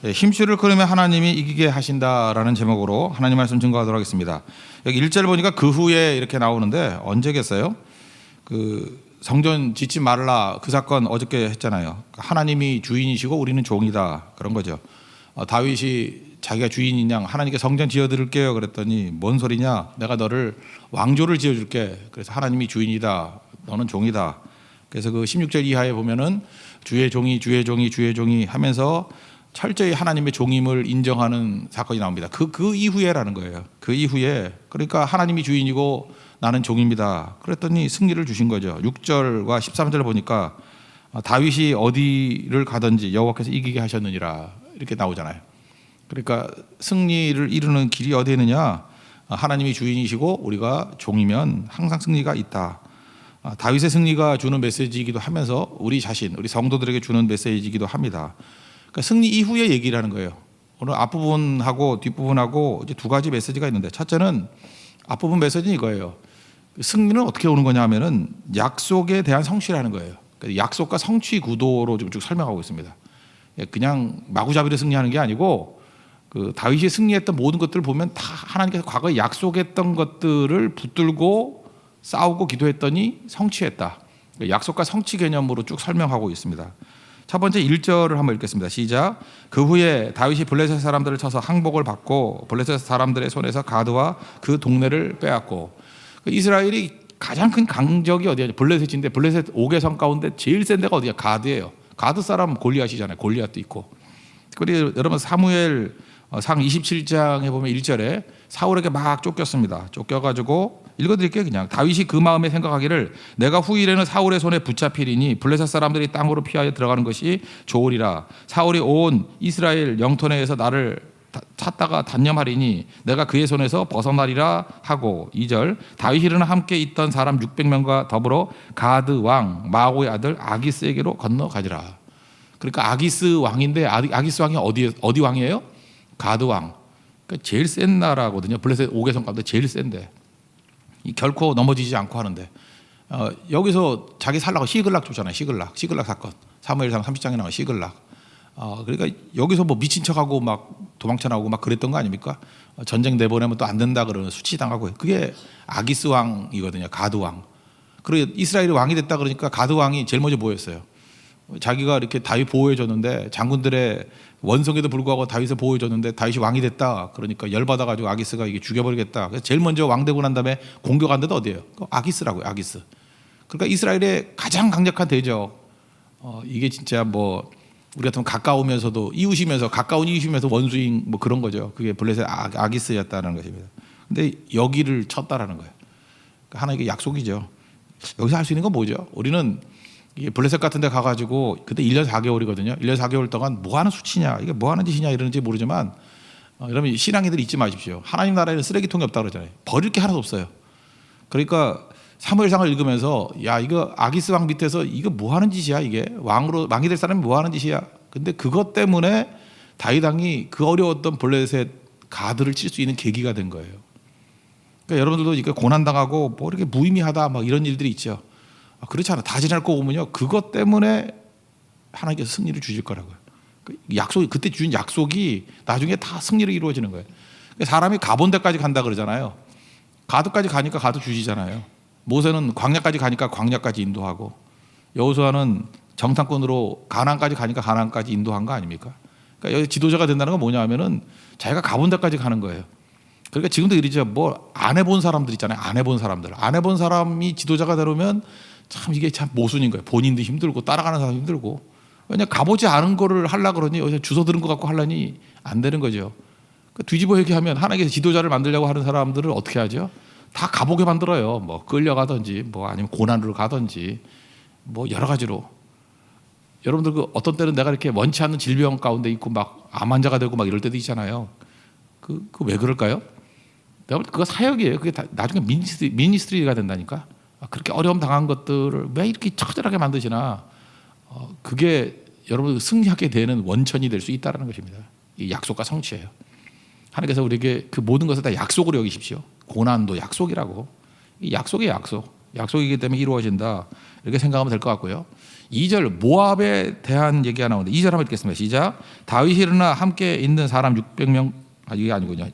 힘줄을 끊으면 하나님이 이기게 하신다라는 제목으로 하나님 말씀 증거하도록 하겠습니다. 여기 1절 보니까 그 후에 이렇게 나오는데 언제겠어요? 그 성전 짓지 말라 그 사건 어저께 했잖아요. 하나님이 주인이시고 우리는 종이다 그런 거죠. 다윗이 자기가 주인인 양 하나님께 성전 지어드릴게요 그랬더니 뭔 소리냐, 내가 너를 왕조를 지어줄게. 그래서 하나님이 주인이다, 너는 종이다. 그래서 그 16절 이하에 보면은 주의 종이 주의 종이 주의 종이 하면서 철저히 하나님의 종임을 인정하는 사건이 나옵니다. 그 이후에라는 거예요. 그 이후에, 그러니까 하나님이 주인이고 나는 종입니다. 그랬더니 승리를 주신 거죠. 6절과 13절 보니까 다윗이 어디를 가든지 여호와께서 이기게 하셨느니라 이렇게 나오잖아요. 그러니까 승리를 이루는 길이 어디에 있느냐, 하나님이 주인이시고 우리가 종이면 항상 승리가 있다. 다윗의 승리가 주는 메시지이기도 하면서 우리 자신, 우리 성도들에게 주는 메시지이기도 합니다. 그러니까 승리 이후의 얘기라는 거예요. 오늘 앞부분하고 뒷부분하고 이제 두 가지 메시지가 있는데, 첫째는 앞부분 메시지는 이거예요. 승리는 어떻게 오는 거냐 하면은 약속에 대한 성취라는 거예요. 그러니까 약속과 성취 구도로 쭉 설명하고 있습니다. 그냥 마구잡이로 승리하는 게 아니고 그 다윗이 승리했던 모든 것들을 보면 다 하나님께서 과거에 약속했던 것들을 붙들고 싸우고 기도했더니 성취했다. 약속과 성취 개념으로 쭉 설명하고 있습니다. 첫 번째 1절을 한번 읽겠습니다. 시작. 그 후에 다윗이 블레셋 사람들을 쳐서 항복을 받고 블레셋 사람들의 손에서 가드와 그 동네를 빼앗고. 이스라엘이 가장 큰 강적이 어디야? 블레셋인데 블레셋 5개성 가운데 제일 센 데가 어디야? 가드예요. 가드 사람 골리앗이잖아요. 골리앗도 있고. 그리고 여러분 사무엘 상 27장에 보면 1절에 사울에게 막 쫓겼습니다. 쫓겨가지고 읽어드릴게요. 그냥 다윗이 그 마음에 생각하기를 내가 후일에는 사울의 손에 붙잡히리니 블레셋 사람들이 땅으로 피하여 들어가는 것이 좋으리라. 사울이 온 이스라엘 영토 내에서 나를 찾다가 단념하리니 내가 그의 손에서 벗어나리라 하고. 2절 다윗이는 함께 있던 사람 600명과 더불어 가드 왕 마고의 아들 아기스에게로 건너가지라. 그러니까 아기스 왕인데 아기스 왕이 어디 왕이에요? 가드 왕. 그러니까 제일 센 나라거든요. 블레셋 5개성 가운데 제일 센데 결코 넘어지지 않고 하는데 여기서 자기 살라고 시글락 쫓잖아요. 시글락 사건. 사무엘상 30장에 나온 시글락. 그러니까 여기서 뭐 미친 척하고 막 도망쳐 나오고 막 그랬던 거 아닙니까? 전쟁 내보내면 또 안 된다 그러면 수치당하고. 그게 아기스 왕이거든요. 가드 왕. 그리고 이스라엘이 왕이 됐다 그러니까 가드 왕이 제일 먼저 뭐였어요? 자기가 이렇게 다윗 보호해줬는데 장군들의 원성에도 불구하고 다윗을 보호해줬는데 다윗이 왕이 됐다 그러니까 열받아가지고 아기스가 이게 죽여버리겠다. 그래서 제일 먼저 왕 되고 난 다음에 공격한 데도 어디예요? 아기스라고요. 아기스. 그러니까 이스라엘의 가장 강력한 대적. 이게 진짜 뭐 우리 같으면 가까우면서도 이웃이면서 가까운 이웃이면서 원수인 뭐 그런 거죠. 그게 블레셋 아기스였다는 것입니다. 근데 여기를 쳤다라는 거예요. 그러니까 하나님의 약속이죠. 여기서 할 수 있는 건 뭐죠? 우리는 이게 블레셋 같은 데 가가지고 그때 1년 4개월이거든요. 1년 4개월 동안 뭐 하는 수치냐, 이게 뭐 하는 짓이냐 이러는지 모르지만 여러분 신앙인들 잊지 마십시오. 하나님 나라에는 쓰레기통이 없다고 그러잖아요. 버릴 게 하나도 없어요. 그러니까 사무엘상을 읽으면서 야 이거 아기스 왕 밑에서 이거 뭐 하는 짓이야, 이게 왕이 될 사람이 뭐 하는 짓이야. 근데 그것 때문에 다윗 왕이 그 어려웠던 블레셋 가드를 칠 수 있는 계기가 된 거예요. 그러니까 여러분들도 이렇게 고난 당하고 뭐 이렇게 무의미하다 막 이런 일들이 있죠. 그렇지 않아. 다 지날 거 보면요, 그것 때문에 하나님께서 승리를 주실 거라고요. 약속이, 그때 주신 약속이 나중에 다 승리로 이루어지는 거예요. 사람이 가본 데까지 간다 그러잖아요. 가드까지 가니까 가드 주시잖아요. 모세는 광야까지 가니까 광야까지 인도하고, 여호수아는 정탐꾼으로 가나안까지 가니까 가나안까지 인도한 거 아닙니까? 그러니까 여기 지도자가 된다는 건 뭐냐 하면은 자기가 가본 데까지 가는 거예요. 그러니까 지금도 이러죠. 뭐 안 해본 사람들 있잖아요. 안 해본 사람이 지도자가 되려면 참 이게 참 모순인 거예요. 본인도 힘들고 따라가는 사람도 힘들고. 왜냐 가보지 않은 거를 하려고 그러니 여기서 주워 들은 것 갖고 하려니 안 되는 거죠. 뒤집어 얘기하면 하나님께서 지도자를 만들려고 하는 사람들을 어떻게 하죠? 다 가보게 만들어요. 뭐 끌려가든지 뭐 아니면 고난으로 가든지 뭐 여러 가지로. 여러분들 그 어떤 때는 내가 이렇게 원치 않는 질병 가운데 있고 막 암 환자가 되고 막 이럴 때도 있잖아요. 그 왜 그럴까요? 내가 볼 때 그거 사역이에요. 그게 나중에 미니스트리가 된다니까. 그렇게 어려움 당한 것들을 왜 이렇게 처절하게 만드시나. 그게 여러분 승리하게 되는 원천이 될 수 있다는 것입니다. 이 약속과 성취예요. 하나님께서 우리에게 그 모든 것을 다 약속으로 여기십시오. 고난도 약속이라고. 이 약속이에요, 약속. 약속이기 때문에 이루어진다. 이렇게 생각하면 될 것 같고요. 2절 모압에 대한 얘기가 나오는데 2절 한번 읽겠습니다. 시작. 다윗이 일어나 함께 있는 사람 600명 이게 아니군요.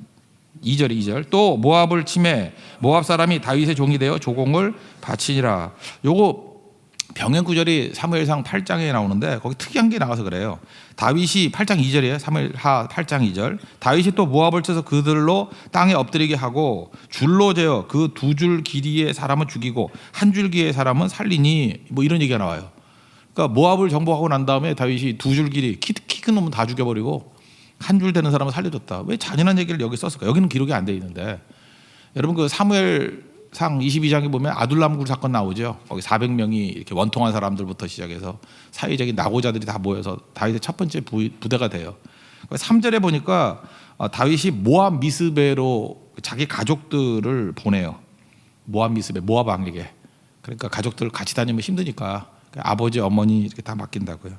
2절 또 모압을 치매 모압 사람이 다윗의 종이 되어 조공을 바치니라. 요거 병행 구절이 사무엘상 8장에 나오는데 거기 특이한 게 나와서 그래요. 다윗이 8장 2절이에요. 사무엘하 8장 2절. 다윗이 또 모압을 쳐서 그들로 땅에 엎드리게 하고 줄로 재어 그 2줄 길이의 사람은 죽이고 한 줄 길이의 사람은 살리니 뭐 이런 얘기가 나와요. 그러니까 모압을 정복하고 난 다음에 다윗이 2줄 길이 키 큰 놈은 다 죽여버리고 한 줄 되는 사람은 살려줬다. 왜 잔인한 얘기를 여기 썼을까? 여기는 기록이 안 돼 있는데 여러분 그 사무엘상 22장에 보면 아둘람굴 사건 나오죠. 거기 400명이 이렇게 원통한 사람들부터 시작해서 사회적인 낙오자들이 다 모여서 다윗의 첫 번째 부대가 돼요. 3절에 보니까 다윗이 모압 미스베로 자기 가족들을 보내요. 모압 미스베 모압 왕에게. 그러니까 가족들 같이 다니면 힘드니까 아버지 어머니 이렇게 다 맡긴다고요.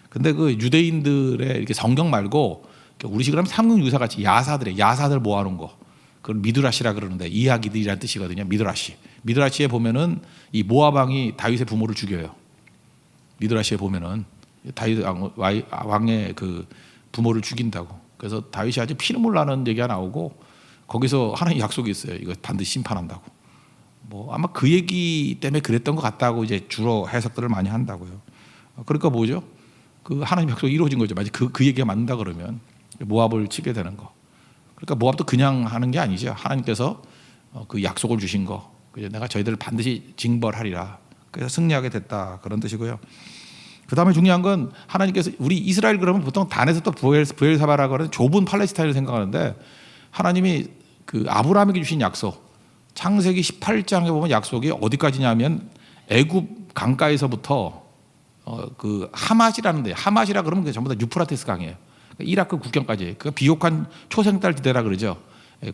근데 그 유대인들의 이렇게 성경 말고 우리식으로 하면 삼국유사 같이 야사들 모아놓은 거 그걸 미드라시라 그러는데 이야기들이라는 뜻이거든요. 미드라시에 보면은 이 모압 왕이 다윗의 부모를 죽여요. 미드라시에 보면은 다윗 왕의 그 부모를 죽인다고. 그래서 다윗이 아주 피눈물 나는 얘기가 나오고 거기서 하나님 약속이 있어요. 이거 반드시 심판한다고. 뭐 아마 그 얘기 때문에 그랬던 것 같다고 이제 주로 해석들을 많이 한다고요. 그러니까 뭐죠? 그 하나님 약속이 이루어진 거죠. 마치 그 얘기가 맞는다 그러면 모압을 치게 되는 거. 그러니까 모압도 그냥 하는 게 아니죠. 하나님께서 그 약속을 주신 거. 내가 저희들을 반드시 징벌하리라. 그래서 승리하게 됐다. 그런 뜻이고요. 그 다음에 중요한 건 하나님께서 우리 이스라엘 그러면 보통 단에서 또 부엘사바라고 하는 좁은 팔레스타인을 생각하는데 하나님이 그 아브라함에게 주신 약속. 창세기 18장에 보면 약속이 어디까지냐면 애굽 강가에서부터 그 하맛이라는 데 하맛이라 그러면 그게 전부 다 유프라테스 강이에요. 이라크 국경까지 그 비옥한 초생딸 지대라 그러죠.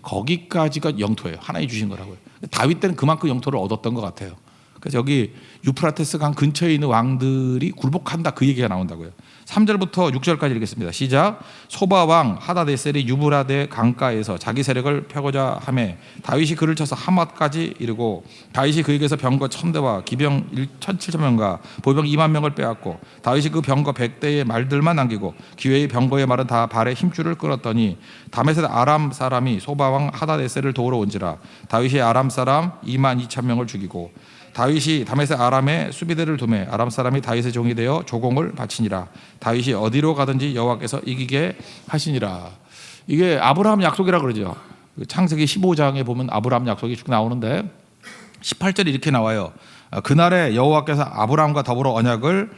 거기까지가 영토예요. 하나님 주신 거라고요. 다윗 때는 그만큼 영토를 얻었던 것 같아요. 그래서 여기 유프라테스 강 근처에 있는 왕들이 굴복한다 그 얘기가 나온다고요. 3절부터 6절까지 읽겠습니다. 시작. 소바 왕 하다데셀이 유브라데 강가에서 자기 세력을 펴고자 하매 다윗이 그를 쳐서 하맛까지 이르고 다윗이 그에게서 병거 1000대와 기병 17,000명과 보병 2만 명을 빼앗고 다윗이 그 병거 100대의 말들만 남기고 기회의 병거의 말은 다 발에 힘줄을 끌었더니 다메섹 아람 사람이 소바 왕 하다데셀을 도우러 온지라 다윗이 아람 사람 22,000명을 죽이고 다윗이 다메섹 아람에 수비대를 두매 아람 사람이 다윗의 종이 되어 조공을 바치니라. 다윗이 어디로 가든지 여호와께서 이기게 하시니라. 이게 아브라함 약속이라 그러죠. 창세기 15장에 보면 아브라함 약속이 쭉 나오는데 18절에 이렇게 나와요. 그날에 여호와께서 아브라함과 더불어 언약을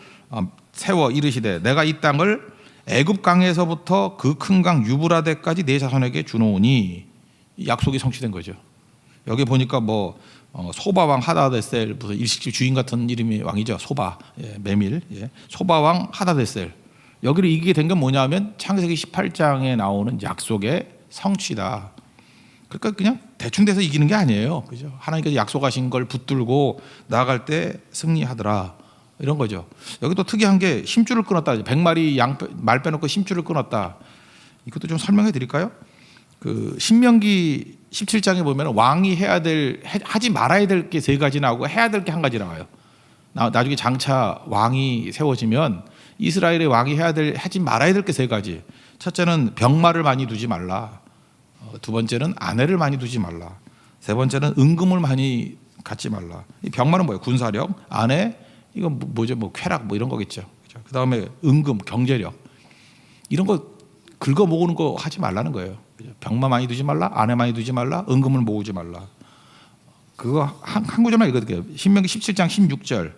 세워 이르시되 내가 이 땅을 애굽 강에서부터 그 큰 강 유브라데까지 내 자손에게 주노니 약속이 성취된 거죠. 여기 보니까 뭐 소바왕 하다데셀 무슨 일식집 주인 같은 이름의 왕이죠. 소바 메밀 소바왕 하다데셀 여기를 이기게 된 건 뭐냐면 창세기 18장에 나오는 약속의 성취다. 그러니까 그냥 대충 돼서 이기는 게 아니에요. 그죠? 하나님께서 약속하신 걸 붙들고 나아갈 때 승리하더라. 이런 거죠. 여기 또 특이한 게 심줄을 끊었다. 100마리 말 빼놓고 심줄을 끊었다. 이것도 좀 설명해 드릴까요? 그 신명기 17장에 보면 왕이 하지 말아야 될 게 3가지 나오고 해야 될 게 1가지 나와요. 나중에 장차 왕이 세워지면 이스라엘의 왕이 하지 말아야 될 게 3가지. 첫째는 병마를 많이 두지 말라. 두 번째는 아내를 많이 두지 말라. 세 번째는 은금을 많이 갖지 말라. 이 병마는 뭐예요? 군사력, 아내, 이건 뭐죠? 뭐 쾌락 뭐 이런 거겠죠. 그 다음에 은금, 경제력 이런 거 긁어 모으는 거 하지 말라는 거예요. 병마 많이 두지 말라, 아내 많이 두지 말라, 은금을 모으지 말라. 그거 한 구절만 읽어드릴게요. 신명기 17장 16절.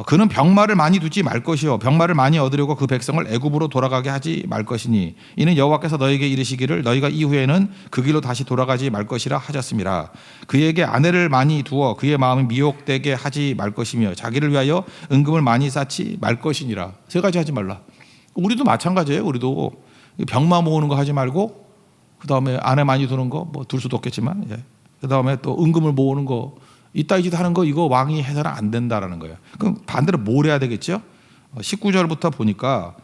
그는 병마를 많이 두지 말 것이요 병마를 많이 얻으려고 그 백성을 애굽으로 돌아가게 하지 말 것이니 이는 여호와께서 너에게 이르시기를 너희가 이후에는 그 길로 다시 돌아가지 말 것이라 하셨습니다. 그에게 아내를 많이 두어 그의 마음이 미혹되게 하지 말 것이며 자기를 위하여 은금을 많이 쌓지 말 것이니라. 3가지 하지 말라. 우리도 마찬가지예요. 우리도 병마 모으는 거 하지 말고 그 다음에 아내 많이 두는 거 뭐 둘 수도 없겠지만 그 다음에 또 은금을 모으는 거 이따 이 짓 하는 거 이거 왕이 해서는 안 된다라는 거예요. 그럼 반대로 뭘 해야 되겠죠? 19절부터 보니까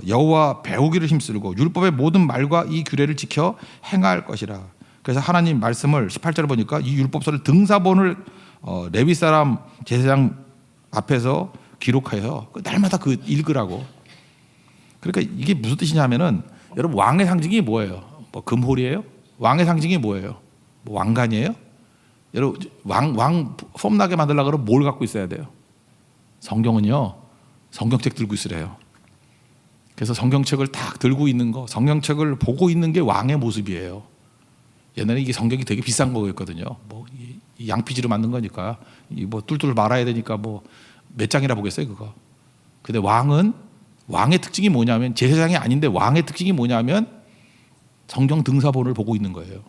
여호와 배우기를 힘쓰고 율법의 모든 말과 이 규례를 지켜 행할 것이라. 그래서 하나님 말씀을 18절에 보니까 이 율법서를 등사본을 레위 사람 제사장 앞에서 기록해서 날마다 그 읽으라고. 그러니까 이게 무슨 뜻이냐면은 여러분 왕의 상징이 뭐예요? 뭐 금홀이에요? 왕의 상징이 뭐예요? 뭐 왕관이에요? 여러분 왕 폼나게 만들려고 그러면 뭘 갖고 있어야 돼요? 성경은요 성경책 들고 있으래요. 그래서 성경책을 딱 들고 있는 거, 성경책을 보고 있는 게 왕의 모습이에요. 옛날에 이게 성경이 되게 비싼 거였거든요. 뭐 이 양피지로 만든 거니까 이 뭐 뚫뚫 말아야 되니까 뭐 몇 장이나 보겠어요 그거. 근데 왕의 특징이 뭐냐면 제사장이 아닌데 왕의 특징이 뭐냐면 성경 등사본을 보고 있는 거예요.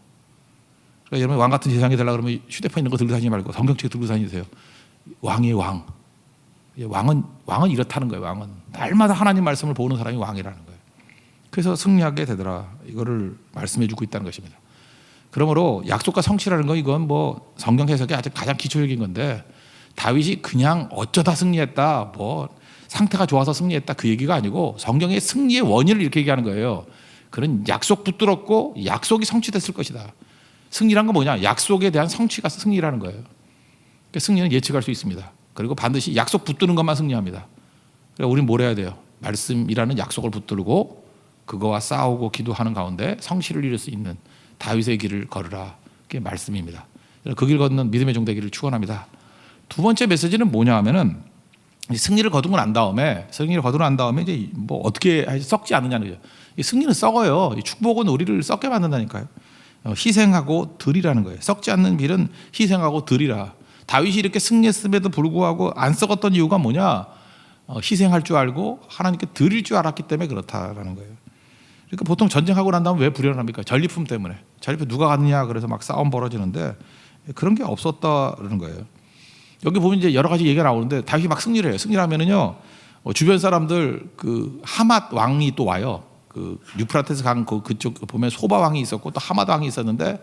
그러니까 여러분 왕 같은 제사장이 되려고 그러면 휴대폰 있는 거 들고 다니지 말고 성경책 들고 다니세요. 왕이에요 왕. 왕은 이렇다는 거예요. 왕은 날마다 하나님 말씀을 보는 사람이 왕이라는 거예요. 그래서 승리하게 되더라. 이거를 말씀해주고 있다는 것입니다. 그러므로 약속과 성취라는 건 이건 뭐 성경 해석이 아주 가장 기초적인 건데 다윗이 그냥 어쩌다 승리했다, 뭐 상태가 좋아서 승리했다 그 얘기가 아니고 성경의 승리의 원인을 이렇게 얘기하는 거예요. 그런 약속 붙들었고 약속이 성취됐을 것이다. 승리란 건 뭐냐? 약속에 대한 성취가 승리라는 거예요. 그러니까 승리는 예측할 수 있습니다. 그리고 반드시 약속 붙드는 것만 승리합니다. 그래서 우리는 뭘 해야 돼요? 말씀이라는 약속을 붙들고 그거와 싸우고 기도하는 가운데 성실을 이룰 수 있는 다윗의 길을 걸으라. 그게 말씀입니다. 그 길 걷는 믿음의 종 되기를 축원합니다. 두 번째 메시지는 뭐냐 하면은 승리를 거두고 난 다음에 이제 뭐 어떻게 썩지 않느냐는 거죠. 승리는 썩어요. 축복은 우리를 썩게 만든다니까요. 희생하고 드리라는 거예요. 썩지 않는 빌은 희생하고 드리라. 다윗이 이렇게 승리했음에도 불구하고 안 썩었던 이유가 뭐냐? 희생할 줄 알고 하나님께 드릴 줄 알았기 때문에 그렇다라는 거예요. 그러니까 보통 전쟁하고 난 다음에 왜 불행합니까? 전리품 때문에. 전리품 누가 갔느냐 그래서 막 싸움 벌어지는데 그런 게 없었다라는 거예요. 여기 보면 이제 여러 가지 얘기가 나오는데 다윗이 막 승리를 해요. 승리하면은요 주변 사람들 그 하맛 왕이 또 와요. 그 유프라테스 강 그쪽 보면 소바 왕이 있었고 또 하맛 왕이 있었는데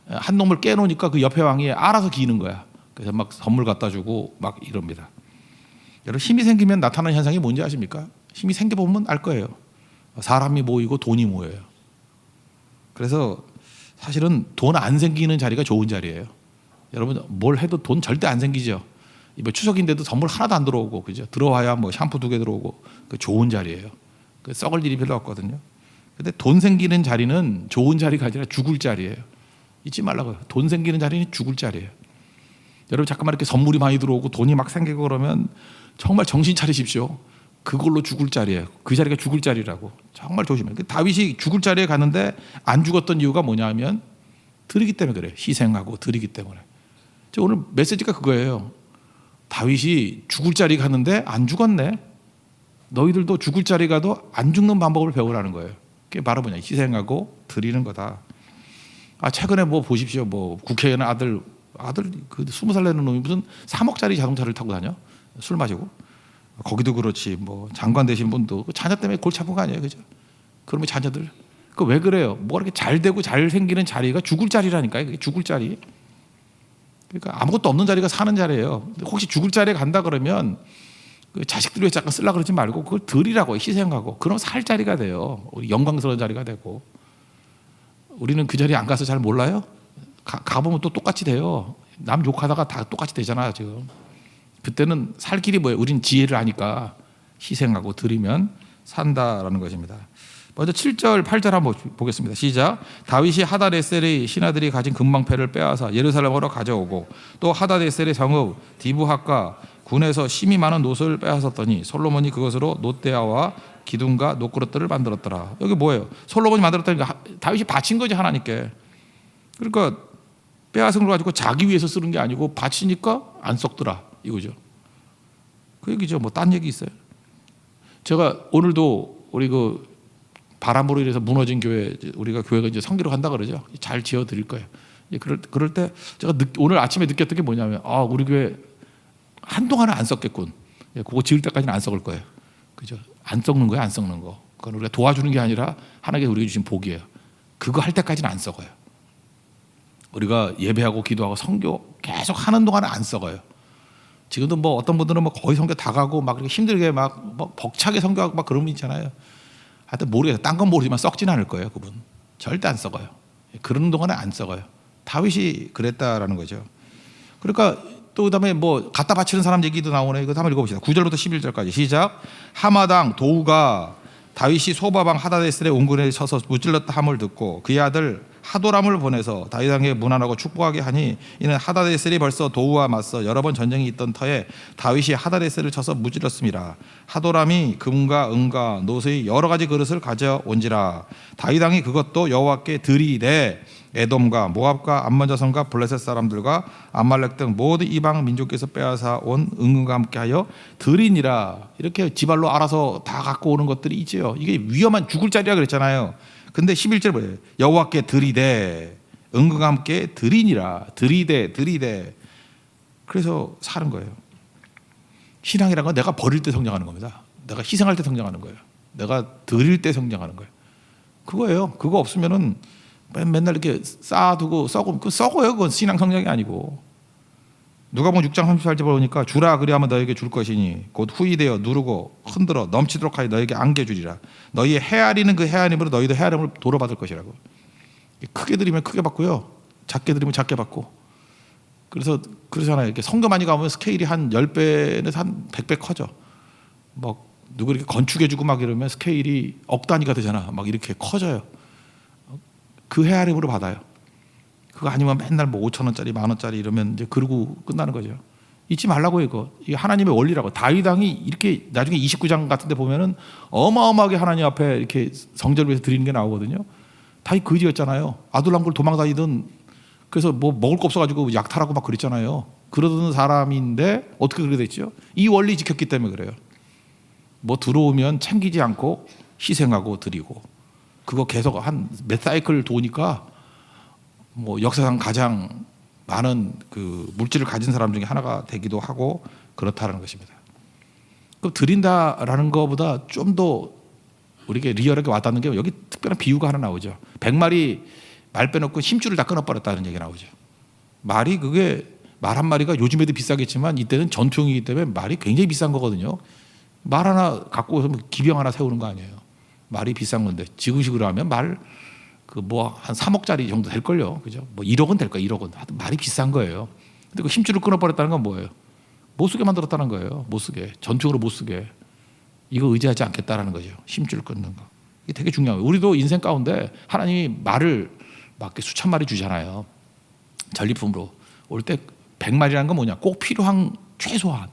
한 놈을 깨놓으니까 그 옆에 왕이 알아서 기는 거야. 그래서 막 선물 갖다 주고 막 이럽니다. 여러분 힘이 생기면 나타나는 현상이 뭔지 아십니까? 힘이 생겨보면 알 거예요. 사람이 모이고 돈이 모여요. 그래서 사실은 돈 안 생기는 자리가 좋은 자리예요. 여러분 뭘 해도 돈 절대 안 생기죠. 이번 추석인데도 선물 하나도 안 들어오고 그죠? 들어와야 뭐 샴푸 2개 들어오고 그 좋은 자리예요. 그 썩을 일이 별로 없거든요. 근데 돈 생기는 자리는 좋은 자리가 아니라 죽을 자리예요. 잊지 말라고요. 돈 생기는 자리는 죽을 자리예요. 여러분 잠깐만 이렇게 선물이 많이 들어오고 돈이 막 생기고 그러면 정말 정신 차리십시오. 그걸로 죽을 자리예요. 그 자리가 죽을 자리라고. 정말 조심해요. 다윗이 죽을 자리에 갔는데 안 죽었던 이유가 뭐냐 하면 드리기 때문에 그래요. 희생하고 드리기 때문에. 오늘 메시지가 그거예요. 다윗이 죽을 자리에 갔는데 안 죽었네. 너희들도 죽을 자리에 가도 안 죽는 방법을 배우라는 거예요. 그게 바로 뭐냐? 희생하고 드리는 거다. 최근에 뭐 보십시오. 뭐 국회의원 아들 그 20살 되는 놈이 무슨 3억짜리 자동차를 타고 다녀? 술 마시고. 거기도 그렇지. 뭐 장관 되신 분도 자녀 때문에 골치 아픈 거 아니에요, 그죠? 그러면 자녀들 그 왜 그래요? 뭐 이렇게 잘 되고 잘 생기는 자리가 죽을 자리라니까요. 그게 죽을 자리. 그러니까 아무것도 없는 자리가 사는 자리예요. 혹시 죽을 자리에 간다 그러면 그 자식들 위해 잠깐 쓰려고 그러지 말고 그걸 드리라고 희생하고 그럼 살 자리가 돼요. 우리 영광스러운 자리가 되고. 우리는 그 자리에 안 가서 잘 몰라요? 가보면 또 똑같이 돼요. 남 욕하다가 다 똑같이 되잖아요 지금. 그때는 살 길이 뭐예요? 우린 지혜를 아니까 희생하고 드리면 산다라는 것입니다. 먼저 7절 8절 한번 보겠습니다. 시작. 다윗이 하다데셀의 신하들이 가진 금방패를 빼앗아 예루살렘으로 가져오고 또 하다데셀의 성읍 디브핫과 군에서 심이 많은 놋을 빼앗았더니 솔로몬이 그것으로 놋대야와 기둥과 놋그릇들을 만들었더라. 여기 뭐예요? 솔로몬이 만들었다니까 다윗이 바친 거지 하나님께. 그러니까 빼앗은 걸 가지고 자기 위해서 쓰는 게 아니고 바치니까 안 썩더라 이거죠. 그 얘기죠. 뭐 딴 얘기 있어요? 제가 오늘도 우리 그 바람으로 인해서 무너진 교회 우리가 교회가 이제 성기로 간다 그러죠. 잘 지어 드릴 거예요. 그럴 때 제가 오늘 아침에 느꼈던 게 뭐냐면 우리 교회 한동안은 안 썩겠군. 그거 지을 때까지는 안 썩을 거예요. 그죠? 안 썩는 거예요, 안 썩는 거. 그건 우리가 도와주는 게 아니라 하나님께서 우리에게 주신 복이에요. 그거 할 때까지는 안 썩어요. 우리가 예배하고 기도하고 선교 계속 하는 동안은 안 썩어요. 지금도 뭐 어떤 분들은 뭐 거의 선교 다 가고 막 그렇게 힘들게 막 뭐 벅차게 선교하고 막 그런 분 있잖아요. 하여튼 모르겠어요. 딴 건 모르지만 썩진 않을 거예요. 그분 절대 안 썩어요. 그런 동안에 안 썩어요. 다윗이 그랬다라는 거죠. 그러니까 또 그다음에 뭐 갖다 바치는 사람 얘기도 나오네. 이거 한번 읽어봅시다. 9절부터 11절까지 시작. 하마당 도우가 다윗이 소바방 하다데셀의 온군에 쳐서 무찔렀다 함을 듣고 그의 아들 하도람을 보내서 다윗 왕에게 문안하고 축복하게 하니 이는 하다데셀이 벌써 도우와 맞서 여러 번 전쟁이 있던 터에 다윗이 하다데셀을 쳐서 무찔렀습니다. 하도람이 금과 은과 노스의 여러 가지 그릇을 가져온지라. 다윗 왕이 그것도 여호와께 드리되 에돔과 모압과 암몬 자손과 블레셋 사람들과 아말렉 등 모든 이방 민족께서 빼앗아 온 은과 함께하여 드리니라. 이렇게 지발로 알아서 다 갖고 오는 것들이 있지요. 이게 위험한 죽을 자리라 그랬잖아요. 근데 11절 뭐예요? 여호와께 드리되 은과 함께 드리니라. 드리되 그래서 사는 거예요. 신앙이란 건 내가 버릴 때 성장하는 겁니다. 내가 희생할 때 성장하는 거예요. 내가 드릴 때 성장하는 거예요. 그거예요. 그거 없으면은 맨날 이렇게 쌓아두고 썩어요. 그건 신앙 성장이 아니고. 누가복음 6장 38절 보니까 주라 그리하면 너에게 줄 것이니 곧 후이되어 누르고 흔들어 넘치도록 하여 너에게 안겨주리라. 너희의 헤아리는 그 헤아림으로 너희도 헤아림을 도로받을 것이라고. 크게 드리면 크게 받고요, 작게 드리면 작게 받고. 그래서 그러잖아요. 이렇게 성교 많이 가면 스케일이 한 10배에서 한 100배 커져. 막 누구 이렇게 건축해주고 막 이러면 스케일이 억 단위가 되잖아. 막 이렇게 커져요. 그 헤아림으로 받아요. 그거 아니면 맨날 뭐 5,000원짜리 10,000원짜리 이러면 이제 그러고 끝나는 거죠. 잊지 말라고요. 이게 하나님의 원리라고. 다윗 왕이 이렇게 나중에 29장 같은 데 보면은 어마어마하게 하나님 앞에 이렇게 성전을 위해서 드리는 게 나오거든요. 다윗 거지였잖아요. 아둘람굴 도망다니던, 그래서 뭐 먹을 거 없어가지고 약탈하고 막 그랬잖아요. 그러던 사람인데 어떻게 그렇게 됐죠? 이 원리 지켰기 때문에 그래요. 뭐 들어오면 챙기지 않고 희생하고 드리고, 그거 계속 한 몇 사이클 도니까 뭐 역사상 가장 많은 그 물질을 가진 사람 중에 하나가 되기도 하고 그렇다는 것입니다. 그 드린다라는 것보다 좀 더 우리에게 리얼하게 와닿는 게 여기 특별한 비유가 하나 나오죠. 100마리 말 빼놓고 힘줄을 다 끊어버렸다는 얘기가 나오죠. 말이, 그게 말 한 마리가 요즘에도 비싸겠지만 이때는 전투용이기 때문에 말이 굉장히 비싼 거거든요. 말 하나 갖고 오면 기병 하나 세우는 거 아니에요. 말이 비싼 건데 지구식으로 하면 말 그 뭐 한 3억짜리 정도 될 걸요. 그죠? 뭐 1억은 될 거예요. 1억은. 하여튼 말이 비싼 거예요. 근데 그 힘줄을 끊어버렸다는 건 뭐예요? 못 쓰게 만들었다는 거예요. 못 쓰게. 전투용으로 못 쓰게. 이거 의지하지 않겠다라는 거죠. 힘줄을 끊는 거. 이게 되게 중요한 거예요. 우리도 인생 가운데 하나님이 말을 막 수천 마리 주잖아요. 전리품으로. 올 때 100마리라는 건 뭐냐? 꼭 필요한 최소한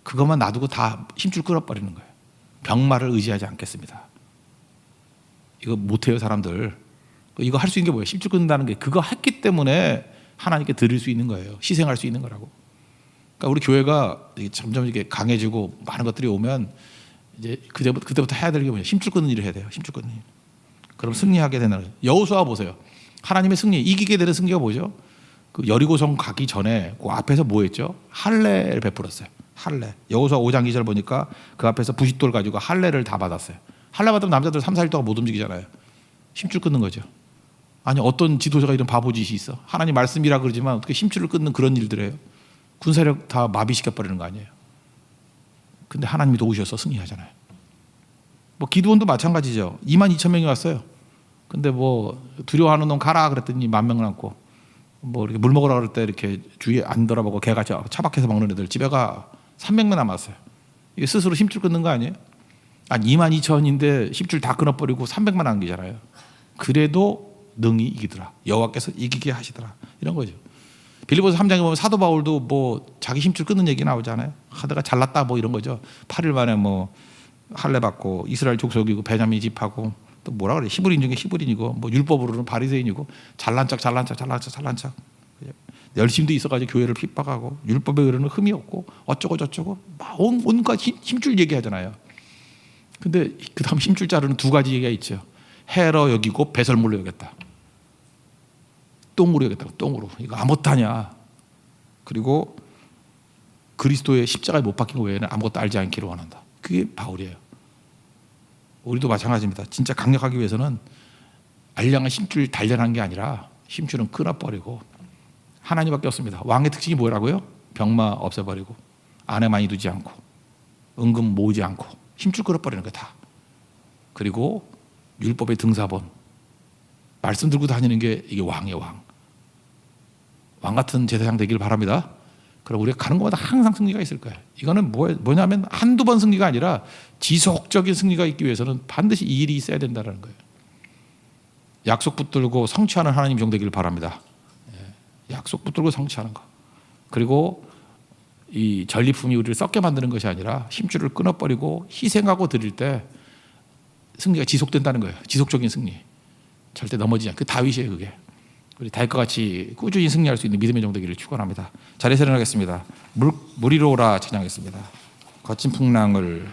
그것만 놔두고 다 힘줄 끊어버리는 거예요. 병마를 의지하지 않겠습니다. 이거 못해요, 사람들. 이거 할 수 있는 게 뭐예요? 힘줄 끊는다는 게, 그거 했기 때문에 하나님께 드릴 수 있는 거예요. 희생할 수 있는 거라고. 그러니까 우리 교회가 점점 이렇게 강해지고 많은 것들이 오면 이제 그때부터 해야 될 게 뭐냐? 힘줄 끊는 일을 해야 돼요. 힘줄 끊는 일. 그럼 승리하게 되는 거예요. 여호수아 보세요. 하나님의 승리, 이기게 되는 승리가 뭐죠? 그 여리고성 가기 전에 그 앞에서 뭐 했죠? 할례를 베풀었어요. 할례. 여호수아 5장 2절 보니까 그 앞에서 부싯돌 가지고 할례를 다 받았어요. 할례 받으면 남자들 3, 4일 동안 못 움직이잖아요. 힘줄 끊는 거죠. 아니, 어떤 지도자가 이런 바보짓이 있어? 하나님 말씀이라 그러지만 어떻게 힘줄을 끊는 그런 일들 해요? 군사력 다 마비시켜버리는 거 아니에요? 근데 하나님이 도우셔서 승리하잖아요. 뭐 기드온도 마찬가지죠. 22,000명이 왔어요. 근데 뭐 두려워하는 놈 가라 그랬더니 10,000명 남고, 뭐 이렇게 물 먹으라 그럴 때 이렇게 주위에 안 돌아보고 개가 차박해서 먹는 애들 집에 가 300명 남았어요. 이게 스스로 힘줄 끊는 거 아니에요? 아니, 22,000인데 힘줄 다 끊어버리고 300만 남기잖아요. 그래도 능히 이기더라. 여호와께서 이기게 하시더라. 이런 거죠. 빌립보서 3장에 보면 사도 바울도 뭐 자기 힘줄 끊는 얘기 나오잖아요. 하다가 잘났다 뭐 이런 거죠. 8일 만에 뭐 할례 받고 이스라엘 족속이고 베냐민 집하고 또 뭐라 그래, 히브리인 중에 히브리인이고 뭐 율법으로는 바리새인이고 잘난 척 열심도 있어가지고 교회를 핍박하고 율법에 의뢰는 흠이 없고 어쩌고 저쩌고 막 온갖 힘줄 얘기하잖아요. 근데 그 다음 힘줄 자료는 두 가지 얘기가 있죠. 해러 여기고 배설물로 여겼다. 똥으로 여겼다. 똥으로. 이거 아무것도 아니야. 그리고 그리스도의 십자가에 못 박힌 것 외에는 아무것도 알지 않기를 원한다. 그게 바울이에요. 우리도 마찬가지입니다. 진짜 강력하기 위해서는 알량한 힘줄 단련한 게 아니라 힘줄은 끊어버리고, 하나님밖에 없습니다. 왕의 특징이 뭐라고요? 병마 없애버리고 안에 많이 두지 않고 은금 모으지 않고 힘줄 끊어버리는 거 다. 그리고 율법의 등사본 말씀 들고 다니는 게 이게 왕이에요. 왕 같은 제사장 되길 바랍니다. 그럼 우리가 가는 곳마다 항상 승리가 있을 거예요. 이거는 뭐냐면 한두 번 승리가 아니라 지속적인 승리가 있기 위해서는 반드시 이 일이 있어야 된다는 거예요. 약속 붙들고 성취하는 하나님 종 되기를 바랍니다. 약속 붙들고 성취하는 거. 그리고 이 전리품이 우리를 썩게 만드는 것이 아니라 힘줄을 끊어버리고 희생하고 드릴 때 승리가 지속된다는 거예요. 지속적인 승리. 절대 넘어지지 않고. 그 다윗이에요, 그게. 우리 다윗과 같이 꾸준히 승리할 수 있는 믿음의 종 되기를 축원합니다. 자리에 일어나겠습니다. 물 위로 오라 찬양하겠습니다. 거친 풍랑을